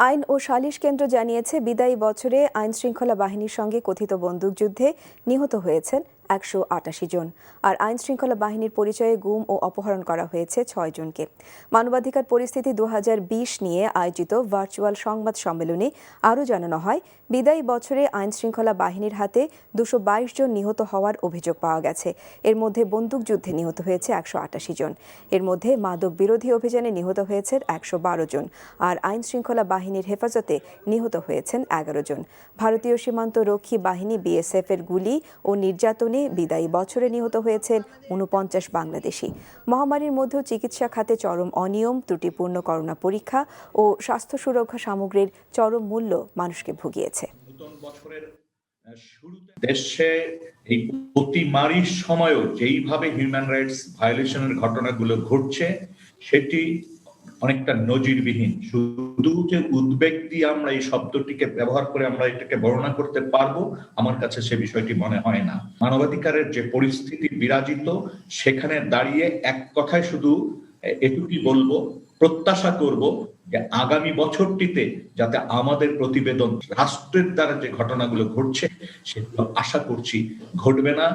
আইন ও সালিশ কেন্দ্র জানিয়েছে, বিদায়ী বছরে আইনশৃঙ্খলা বাহিনীর সঙ্গে কথিত বন্দুকযুদ্ধে নিহত হয়েছেন ১৮৮ জন। আর আইনশৃঙ্খলা বাহিনীর পরিচয়ে গুম ও অপহরণ করা হয়েছে ৬ জনকে। মানবাধিকার পরিস্থিতি ২০২০ নিয়ে আয়োজিত ভার্চুয়াল সংবাদ সম্মেলনে আরও জানানো হয়, বিদায়ী বছরে আইনশৃঙ্খলা বাহিনীর হাতে ২২২ জন নিহত হওয়ার অভিযোগ পাওয়া গেছে। এর মধ্যে বন্দুকযুদ্ধে নিহত হয়েছে ১৮৮ জন। এর মধ্যে মাদক বিরোধী অভিযানে নিহত হয়েছে ১১২ জন। আর আইনশৃঙ্খলা বাহিনীর হেফাজতে নিহত হয়েছেন ১১ জন। ভারতীয় সীমান্ত রক্ষী বাহিনী বিএসএফ এর গুলি ও নির্যাতনে বিদায়ী বছরে নিহত হয়েছেন ৪৯ বাংলাদেশি। মহামারীর মধ্যেও চিকিৎসা খাতে চরম অনিয়ম, ত্রুটিপূর্ণ করোনা পরীক্ষা ও স্বাস্থ্য সুরক্ষা সামগ্রীর চরম মূল্য মানুষকে ভুগিয়েছে। দেশে এই অতিমারির সময়ও যেইভাবে হিউম্যান রাইটস ভায়োলেশনের ঘটনাগুলো ঘটছে সেটি অনেকটা নজিরবিহীন। শুধু যে উদ্বেগ দিয়ে আমরা এই শব্দটিকে ব্যবহার করে আমরা এটাকে বর্ণনা করতে পারবো, আমার কাছে সে বিষয়টি মনে হয় না। মানবাধিকারের যে পরিস্থিতি বিরাজিত, সেখানে দাঁড়িয়ে এক কথায় শুধু এটুকুই বলবো, প্রত্যাশা করব যে আগামী বছরটিতে যাতে আমাদের প্রতিবেদন রাষ্ট্রের দ্বারা যে ঘটনাগুলো ঘটছে সেগুলো আশা করছি ঘটবে না।